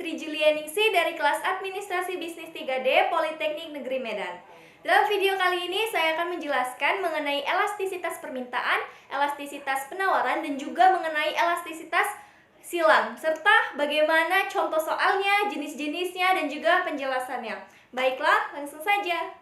Fitri Julianingsih dari kelas Administrasi Bisnis 3D Politeknik Negeri Medan. Dalam video kali ini saya akan menjelaskan mengenai elastisitas permintaan, elastisitas penawaran, dan juga mengenai elastisitas silang, serta bagaimana contoh soalnya, jenis-jenisnya, dan juga penjelasannya. Baiklah, langsung saja.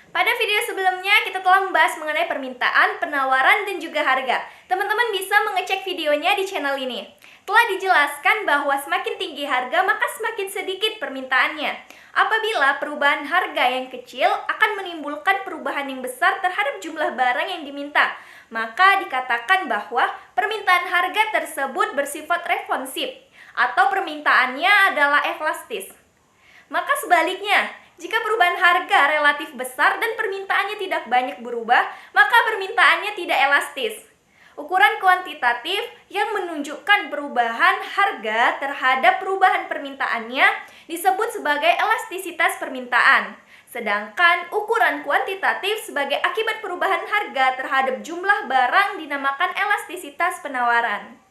Pada video sebelumnya kita telah membahas mengenai permintaan, penawaran, dan juga harga. Teman-teman bisa mengecek videonya di channel ini. Telah dijelaskan bahwa semakin tinggi harga maka semakin sedikit permintaannya. Apabila perubahan harga yang kecil akan menimbulkan perubahan yang besar terhadap jumlah barang yang diminta, maka dikatakan bahwa permintaan harga tersebut bersifat responsif atau permintaannya adalah elastis. Maka sebaliknya, jika perubahan harga relatif besar dan permintaannya tidak banyak berubah, maka permintaannya tidak elastis. Ukuran kuantitatif yang menunjukkan perubahan harga terhadap perubahan permintaannya disebut sebagai elastisitas permintaan. Sedangkan ukuran kuantitatif sebagai akibat perubahan harga terhadap jumlah barang dinamakan elastisitas penawaran.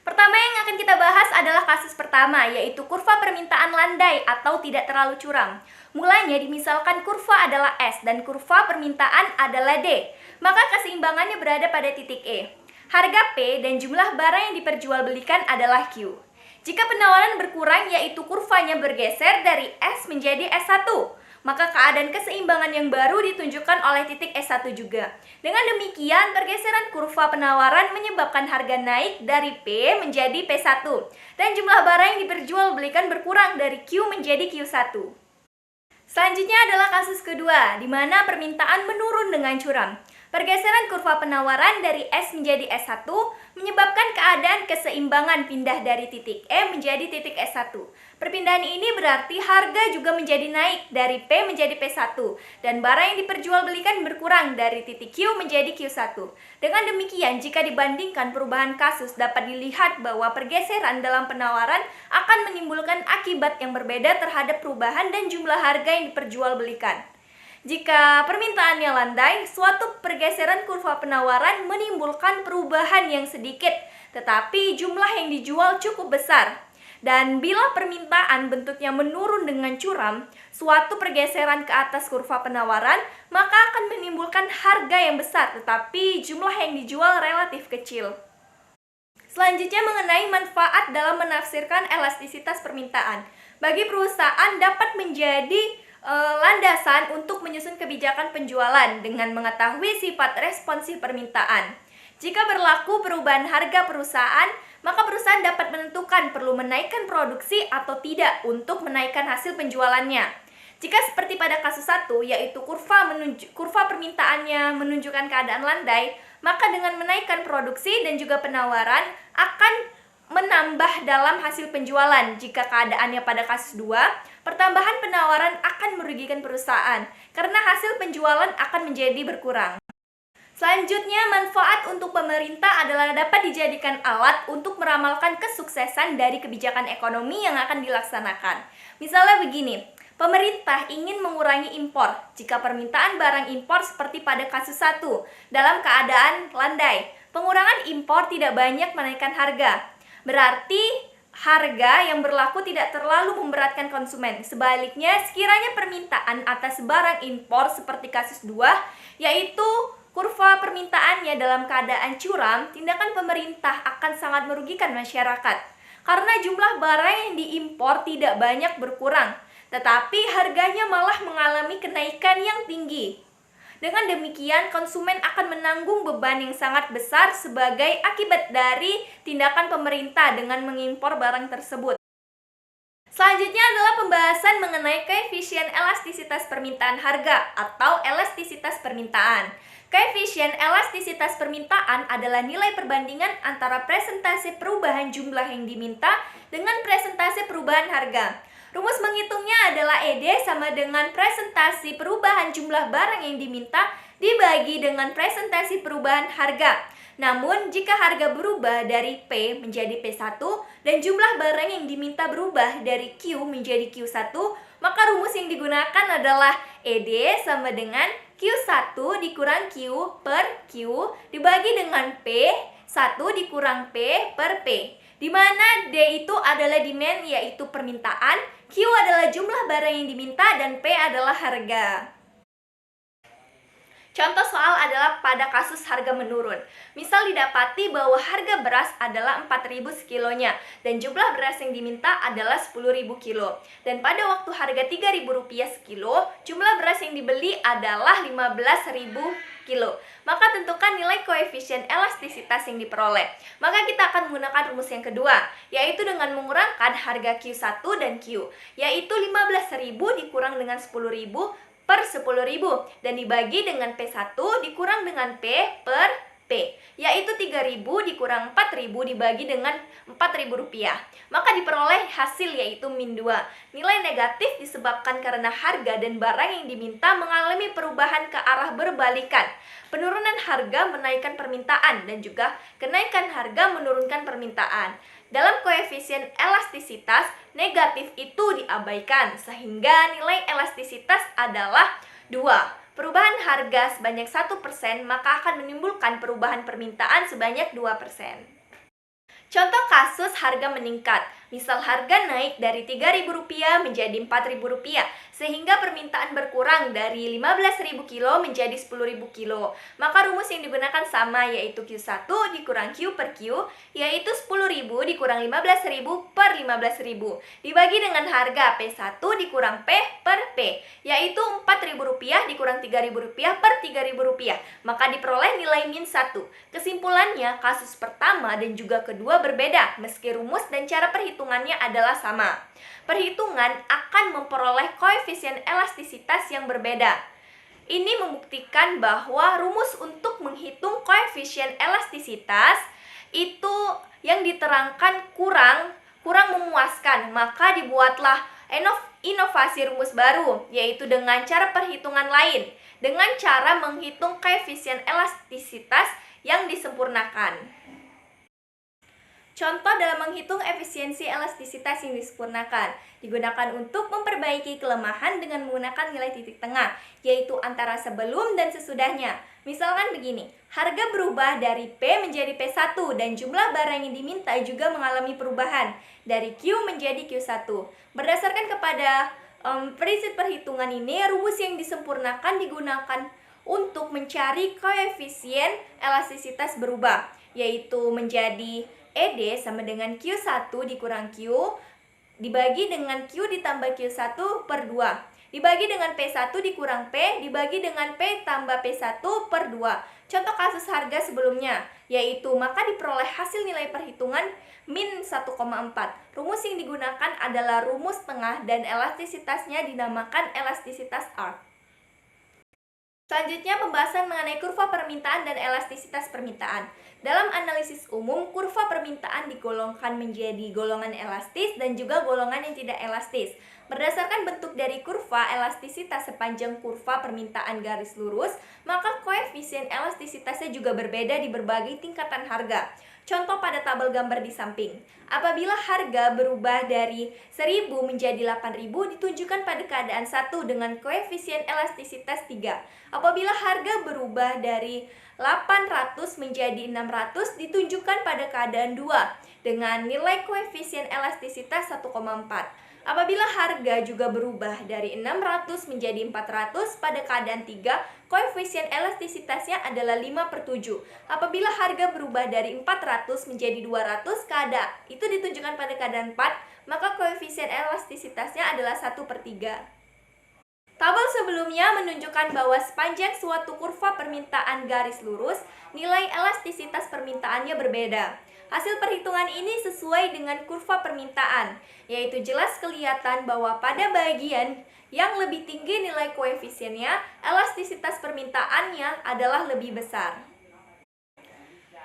Pertama yang akan kita bahas adalah kasus pertama, yaitu kurva permintaan landai atau tidak terlalu curam. Mulanya dimisalkan kurva adalah S dan kurva permintaan adalah D, maka keseimbangannya berada pada titik E. Harga P dan jumlah barang yang diperjualbelikan adalah Q. Jika penawaran berkurang, yaitu kurvanya bergeser dari S menjadi S1, maka keadaan keseimbangan yang baru ditunjukkan oleh titik S1 juga. Dengan demikian, pergeseran kurva penawaran menyebabkan harga naik dari P menjadi P1 dan jumlah barang yang diperjualbelikan berkurang dari Q menjadi Q1. Selanjutnya adalah kasus kedua, di mana permintaan menurun dengan curam. Pergeseran kurva penawaran dari S menjadi S1 menyebabkan keadaan keseimbangan pindah dari titik E menjadi titik S1. Perpindahan ini berarti harga juga menjadi naik dari P menjadi P1 dan barang yang diperjualbelikan berkurang dari titik Q menjadi Q1. Dengan demikian, jika dibandingkan perubahan kasus dapat dilihat bahwa pergeseran dalam penawaran akan menimbulkan akibat yang berbeda terhadap perubahan dan jumlah harga yang diperjualbelikan. Jika permintaannya landai, suatu pergeseran kurva penawaran menimbulkan perubahan yang sedikit, tetapi jumlah yang dijual cukup besar. Dan bila permintaan bentuknya menurun dengan curam, suatu pergeseran ke atas kurva penawaran, maka akan menimbulkan harga yang besar, tetapi jumlah yang dijual relatif kecil. Selanjutnya mengenai manfaat dalam menafsirkan elastisitas permintaan. Bagi perusahaan dapat menjadi landasan untuk menyusun kebijakan penjualan dengan mengetahui sifat responsif permintaan. Jika berlaku perubahan harga perusahaan, maka perusahaan dapat menentukan perlu menaikkan produksi atau tidak untuk menaikkan hasil penjualannya. Jika seperti pada kasus 1, yaitu kurva permintaannya menunjukkan keadaan landai, maka dengan menaikkan produksi dan juga penawaran akan menambah dalam hasil penjualan. Jika keadaannya pada kasus 2, pertambahan penawaran akan merugikan perusahaan karena hasil penjualan akan menjadi berkurang. Selanjutnya, manfaat untuk pemerintah adalah dapat dijadikan alat untuk meramalkan kesuksesan dari kebijakan ekonomi yang akan dilaksanakan. Misalnya begini, pemerintah ingin mengurangi impor jika permintaan barang impor seperti pada kasus 1 dalam keadaan landai. Pengurangan impor tidak banyak menaikkan harga. Berarti harga yang berlaku tidak terlalu memberatkan konsumen. Sebaliknya, sekiranya permintaan atas barang impor seperti kasus 2, yaitu kurva permintaannya dalam keadaan curam, tindakan pemerintah akan sangat merugikan masyarakat. Karena jumlah barang yang diimpor tidak banyak berkurang, tetapi harganya malah mengalami kenaikan yang tinggi. Dengan demikian, konsumen akan menanggung beban yang sangat besar sebagai akibat dari tindakan pemerintah dengan mengimpor barang tersebut. Selanjutnya adalah pembahasan mengenai koefisien elastisitas permintaan harga atau elastisitas permintaan. Koefisien elastisitas permintaan adalah nilai perbandingan antara presentase perubahan jumlah yang diminta dengan presentase perubahan harga. Rumus menghitungnya adalah ED sama dengan presentasi perubahan jumlah barang yang diminta dibagi dengan presentasi perubahan harga. Namun, jika harga berubah dari P menjadi P1 dan jumlah barang yang diminta berubah dari Q menjadi Q1, maka rumus yang digunakan adalah ED sama dengan Q1 dikurang Q per Q dibagi dengan P1 dikurang P per P. di mana D itu adalah demand, yaitu permintaan, Q adalah jumlah barang yang diminta, dan P adalah harga. Contoh soal adalah pada kasus harga menurun. Misal didapati bahwa harga beras adalah 4.000 sekilonya dan jumlah beras yang diminta adalah 10.000 kilo. Dan pada waktu harga Rp3.000 sekilo, jumlah beras yang dibeli adalah 15.000 kilo. Maka tentukan nilai koefisien elastisitas yang diperoleh. Maka kita akan menggunakan rumus yang kedua, yaitu dengan mengurangkan harga Q1 dan Q, yaitu 15.000 dikurang dengan 10.000 per 10.000 dan dibagi dengan P1 dikurang dengan P per P, yaitu 3.000 dikurang 4.000 dibagi dengan Rp4.000. Maka diperoleh hasil yaitu min 2. Nilai negatif disebabkan karena harga dan barang yang diminta mengalami perubahan ke arah berbalikan. Penurunan harga menaikkan permintaan dan juga kenaikan harga menurunkan permintaan. Dalam koefisien elastisitas, negatif itu diabaikan, sehingga nilai elastisitas adalah 2. Perubahan harga sebanyak 1%, maka akan menimbulkan perubahan permintaan sebanyak 2%. Contoh kasus harga meningkat. Misal harga naik dari Rp3.000 menjadi Rp4.000, sehingga permintaan berkurang dari 15.000 kilo menjadi 10.000 kilo. Maka rumus yang digunakan sama, yaitu Q1 dikurang Q per Q, yaitu 10.000 dikurang 15.000 per 15.000, dibagi dengan harga P1 dikurang P per P, yaitu Rp4.000 dikurang Rp3.000 per Rp3.000. Maka diperoleh nilai min 1. Kesimpulannya, kasus pertama dan juga kedua berbeda, meski rumus dan cara perhitungannya adalah sama. Perhitungan akan memperoleh koefisien elastisitas yang berbeda. Ini membuktikan bahwa rumus untuk menghitung koefisien elastisitas itu yang diterangkan kurang memuaskan, maka dibuatlah inovasi rumus baru, yaitu dengan cara perhitungan lain, dengan cara menghitung koefisien elastisitas yang disempurnakan. Contoh dalam menghitung efisiensi elastisitas yang disempurnakan digunakan untuk memperbaiki kelemahan dengan menggunakan nilai titik tengah, yaitu antara sebelum dan sesudahnya. Misalkan begini, harga berubah dari P menjadi P1 dan jumlah barang yang diminta juga mengalami perubahan dari Q menjadi Q1. Berdasarkan kepada prinsip perhitungan ini, rumus yang disempurnakan digunakan untuk mencari koefisien elastisitas berubah, yaitu menjadi ED sama dengan Q1 dikurang Q dibagi dengan Q ditambah Q1 per 2 dibagi dengan P1 dikurang P dibagi dengan P tambah P1 per 2. Contoh kasus harga sebelumnya, yaitu maka diperoleh hasil nilai perhitungan min 1,4. Rumus yang digunakan adalah rumus tengah dan elastisitasnya dinamakan elastisitas R. Selanjutnya pembahasan mengenai kurva permintaan dan elastisitas permintaan. Dalam analisis umum, kurva permintaan digolongkan menjadi golongan elastis dan juga golongan yang tidak elastis. Berdasarkan bentuk dari kurva elastisitas sepanjang kurva permintaan garis lurus, maka koefisien elastisitasnya juga berbeda di berbagai tingkatan harga. Contoh pada tabel gambar di samping. Apabila harga berubah dari 1.000 menjadi 8.000 ditunjukkan pada keadaan 1 dengan koefisien elastisitas 3. Apabila harga berubah dari 800 menjadi 600 ditunjukkan pada keadaan 2 dengan nilai koefisien elastisitas 1,4. Apabila harga juga berubah dari 600 menjadi 400 pada keadaan 3, koefisien elastisitasnya adalah 5/7. Apabila harga berubah dari 400 menjadi 200 itu ditunjukkan pada keadaan 4, maka koefisien elastisitasnya adalah 1/3. Tabel sebelumnya menunjukkan bahwa sepanjang suatu kurva permintaan garis lurus, nilai elastisitas permintaannya berbeda. Hasil perhitungan ini sesuai dengan kurva permintaan, yaitu jelas kelihatan bahwa pada bagian yang lebih tinggi nilai koefisiennya, elastisitas permintaannya adalah lebih besar.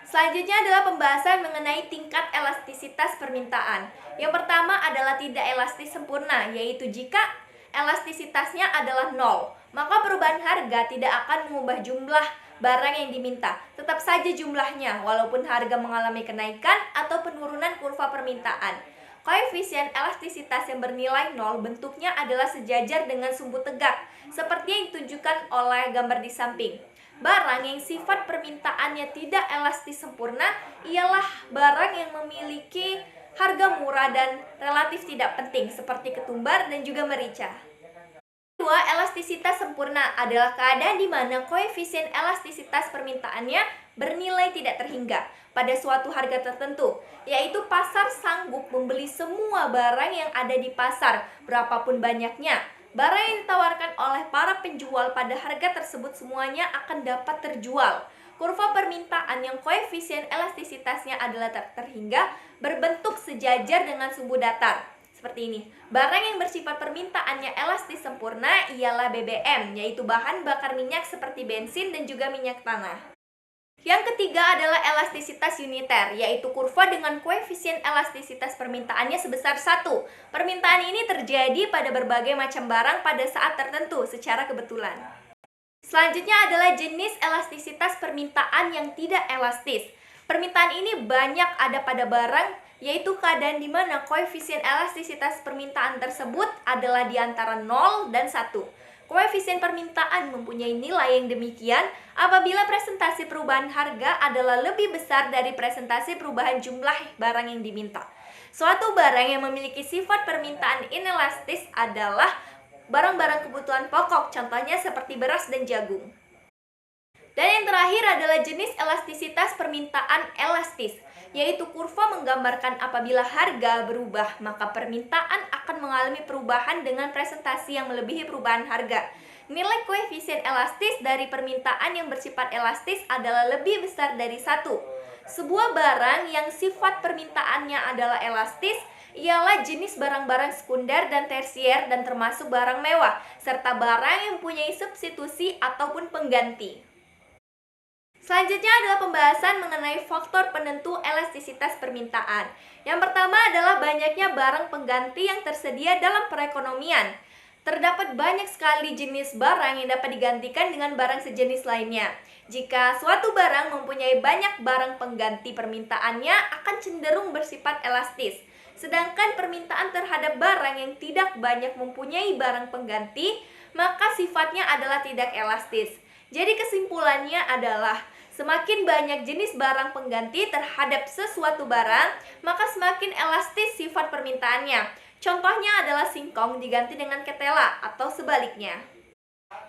Selanjutnya adalah pembahasan mengenai tingkat elastisitas permintaan. Yang pertama adalah tidak elastis sempurna, yaitu jika elastisitasnya adalah 0, maka perubahan harga tidak akan mengubah jumlah barang yang diminta. Tetap saja jumlahnya, walaupun harga mengalami kenaikan atau penurunan kurva permintaan. Koefisien elastisitas yang bernilai 0 bentuknya adalah sejajar dengan sumbu tegak, seperti yang ditunjukkan oleh gambar di samping. Barang yang sifat permintaannya tidak elastis sempurna ialah barang yang memiliki harga murah dan relatif tidak penting seperti ketumbar dan juga merica. Kedua, elastisitas sempurna adalah keadaan di mana koefisien elastisitas permintaannya bernilai tidak terhingga pada suatu harga tertentu, yaitu pasar sanggup membeli semua barang yang ada di pasar, berapapun banyaknya. Barang yang ditawarkan oleh para penjual pada harga tersebut semuanya akan dapat terjual. Kurva permintaan yang koefisien elastisitasnya adalah terhingga berbentuk sejajar dengan sumbu datar. Seperti ini. Barang yang bersifat permintaannya elastis sempurna ialah BBM, yaitu bahan bakar minyak seperti bensin dan juga minyak tanah. Yang ketiga adalah elastisitas uniter, yaitu kurva dengan koefisien elastisitas permintaannya sebesar 1. Permintaan ini terjadi pada berbagai macam barang pada saat tertentu secara kebetulan. Selanjutnya adalah jenis elastisitas permintaan yang tidak elastis. Permintaan ini banyak ada pada barang, yaitu keadaan di mana koefisien elastisitas permintaan tersebut adalah di antara 0 dan 1. Koefisien permintaan mempunyai nilai yang demikian apabila presentasi perubahan harga adalah lebih besar dari presentasi perubahan jumlah barang yang diminta. Suatu barang yang memiliki sifat permintaan inelastis adalah barang-barang kebutuhan pokok, contohnya seperti beras dan jagung. Dan yang terakhir adalah jenis elastisitas permintaan elastis, yaitu kurva menggambarkan apabila harga berubah, maka permintaan akan mengalami perubahan dengan presentasi yang melebihi perubahan harga. Nilai koefisien elastis dari permintaan yang bersifat elastis adalah lebih besar dari 1. Sebuah barang yang sifat permintaannya adalah elastis ialah jenis barang-barang sekunder dan tersier dan termasuk barang mewah, serta barang yang mempunyai substitusi ataupun pengganti. Selanjutnya adalah pembahasan mengenai faktor penentu elastisitas permintaan. Yang pertama adalah banyaknya barang pengganti yang tersedia dalam perekonomian. Terdapat banyak sekali jenis barang yang dapat digantikan dengan barang sejenis lainnya. Jika suatu barang mempunyai banyak barang pengganti, permintaannya akan cenderung bersifat elastis. Sedangkan permintaan terhadap barang yang tidak banyak mempunyai barang pengganti, maka sifatnya adalah tidak elastis. Jadi kesimpulannya adalah semakin banyak jenis barang pengganti terhadap sesuatu barang, maka semakin elastis sifat permintaannya. Contohnya adalah singkong diganti dengan ketela atau sebaliknya.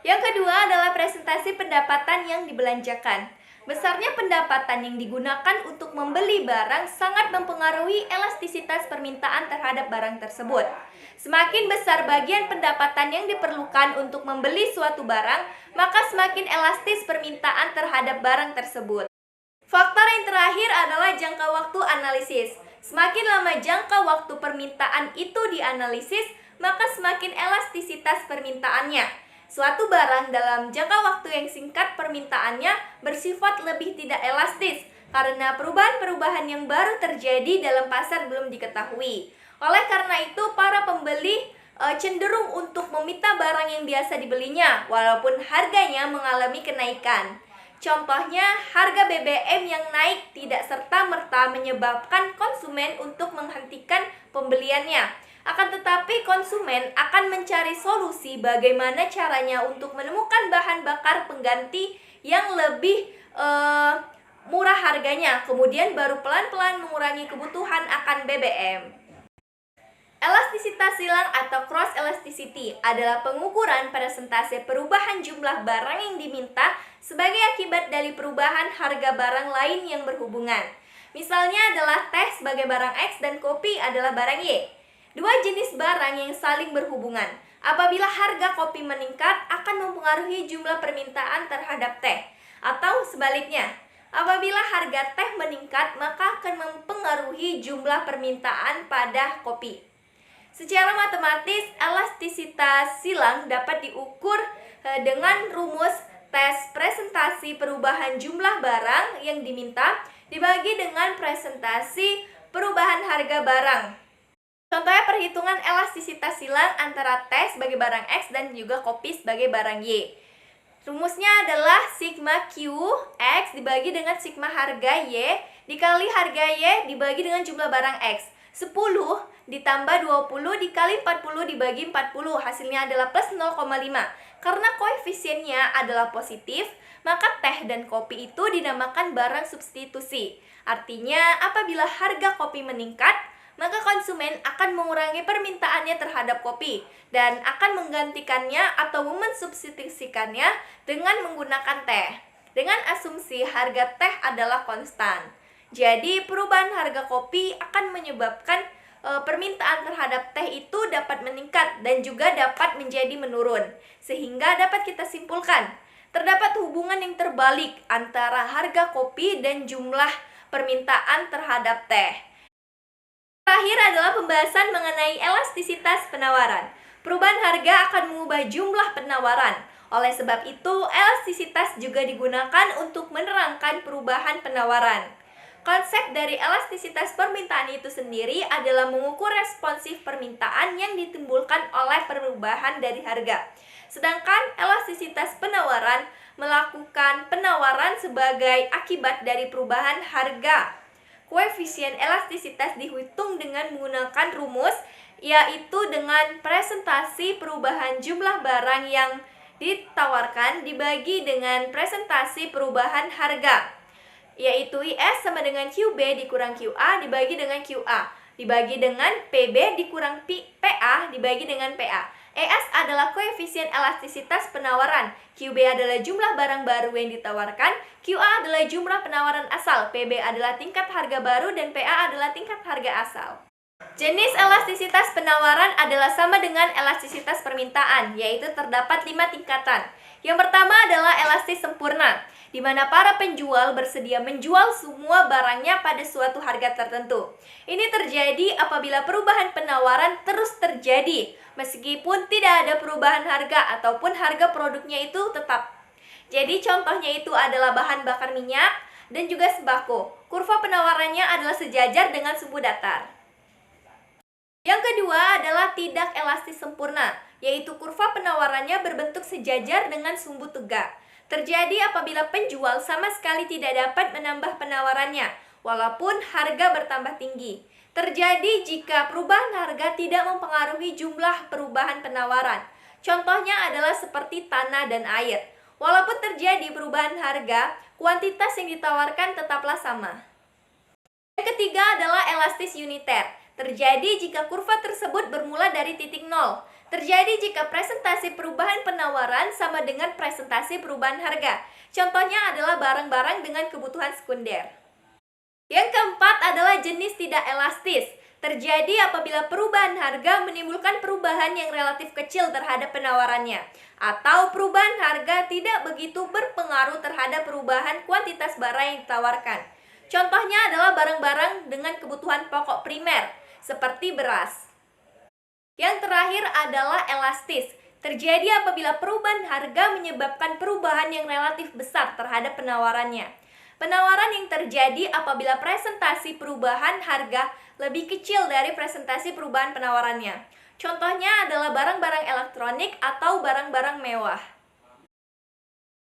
Yang kedua adalah presentasi pendapatan yang dibelanjakan. Besarnya pendapatan yang digunakan untuk membeli barang sangat mempengaruhi elastisitas permintaan terhadap barang tersebut. Semakin besar bagian pendapatan yang diperlukan untuk membeli suatu barang, maka semakin elastis permintaan terhadap barang tersebut. Faktor yang terakhir adalah jangka waktu analisis. Semakin lama jangka waktu permintaan itu dianalisis, maka semakin elastisitas permintaannya. Suatu barang dalam jangka waktu yang singkat permintaannya bersifat lebih tidak elastis karena perubahan-perubahan yang baru terjadi dalam pasar belum diketahui. Oleh karena itu, para pembeli cenderung untuk meminta barang yang biasa dibelinya walaupun harganya mengalami kenaikan. Contohnya, harga BBM yang naik tidak serta-merta menyebabkan konsumen untuk menghentikan pembeliannya. Akan tetapi konsumen akan mencari solusi bagaimana caranya untuk menemukan bahan bakar pengganti yang lebih murah harganya, kemudian baru pelan-pelan mengurangi kebutuhan akan BBM. Elastisitas silang atau cross elasticity adalah pengukuran persentase perubahan jumlah barang yang diminta sebagai akibat dari perubahan harga barang lain yang berhubungan. Misalnya adalah teh sebagai barang X dan kopi adalah barang Y. Dua jenis barang yang saling berhubungan. Apabila harga kopi meningkat akan mempengaruhi jumlah permintaan terhadap teh. Atau sebaliknya, apabila harga teh meningkat maka akan mempengaruhi jumlah permintaan pada kopi. Secara matematis, elastisitas silang dapat diukur dengan rumus tes presentasi perubahan jumlah barang yang diminta dibagi dengan presentasi perubahan harga barang. Contohnya perhitungan elastisitas silang antara teh sebagai barang X dan juga kopi sebagai barang Y. Rumusnya adalah sigma Q X dibagi dengan sigma harga Y dikali harga Y dibagi dengan jumlah barang X. 10 ditambah 20 dikali 40 dibagi 40, hasilnya adalah plus 0,5. Karena koefisiennya adalah positif, maka teh dan kopi itu dinamakan barang substitusi. Artinya, apabila harga kopi meningkat, maka konsumen akan mengurangi permintaannya terhadap kopi dan akan menggantikannya atau mensubstitusikannya dengan menggunakan teh. Dengan asumsi harga teh adalah konstan. Jadi, perubahan harga kopi akan menyebabkan permintaan terhadap teh itu dapat meningkat dan juga dapat menjadi menurun. Sehingga dapat kita simpulkan, terdapat hubungan yang terbalik antara harga kopi dan jumlah permintaan terhadap teh. Terakhir adalah pembahasan mengenai elastisitas penawaran. Perubahan harga akan mengubah jumlah penawaran. Oleh sebab itu, elastisitas juga digunakan untuk menerangkan perubahan penawaran. Konsep dari elastisitas permintaan itu sendiri adalah mengukur responsif permintaan yang ditimbulkan oleh perubahan dari harga. Sedangkan elastisitas penawaran melakukan penawaran sebagai akibat dari perubahan harga. Koefisien elastisitas dihitung dengan menggunakan rumus, yaitu dengan presentasi perubahan jumlah barang yang ditawarkan dibagi dengan presentasi perubahan harga, yaitu IS sama dengan QB dikurang QA dibagi dengan QA, dibagi dengan PB dikurang PA dibagi dengan PA. ES adalah koefisien elastisitas penawaran, QB adalah jumlah barang baru yang ditawarkan, QA adalah jumlah penawaran asal, PB adalah tingkat harga baru, dan PA adalah tingkat harga asal. Jenis elastisitas penawaran adalah sama dengan elastisitas permintaan, yaitu terdapat 5 tingkatan. Yang pertama adalah elastis sempurna, di mana para penjual bersedia menjual semua barangnya pada suatu harga tertentu. Ini terjadi apabila perubahan penawaran terus terjadi, meskipun tidak ada perubahan harga ataupun harga produknya itu tetap. Jadi contohnya itu adalah bahan bakar minyak dan juga sembako. Kurva penawarannya adalah sejajar dengan sumbu datar. Yang kedua adalah tidak elastis sempurna, yaitu kurva penawarannya berbentuk sejajar dengan sumbu tegak. Terjadi apabila penjual sama sekali tidak dapat menambah penawarannya, walaupun harga bertambah tinggi. Terjadi jika perubahan harga tidak mempengaruhi jumlah perubahan penawaran. Contohnya adalah seperti tanah dan air. Walaupun terjadi perubahan harga, kuantitas yang ditawarkan tetaplah sama. Yang ketiga adalah elastis uniter. Terjadi jika kurva tersebut bermula dari titik nol. Terjadi jika presentasi perubahan penawaran sama dengan presentasi perubahan harga. Contohnya adalah barang-barang dengan kebutuhan sekunder. Yang keempat adalah jenis tidak elastis. Terjadi apabila perubahan harga menimbulkan perubahan yang relatif kecil terhadap penawarannya, atau perubahan harga tidak begitu berpengaruh terhadap perubahan kuantitas barang yang ditawarkan. Contohnya adalah barang-barang dengan kebutuhan pokok primer, seperti beras. Yang terakhir adalah elastis. Terjadi apabila perubahan harga menyebabkan perubahan yang relatif besar terhadap penawarannya. Penawaran yang terjadi apabila presentasi perubahan harga lebih kecil dari presentasi perubahan penawarannya. Contohnya adalah barang-barang elektronik atau barang-barang mewah.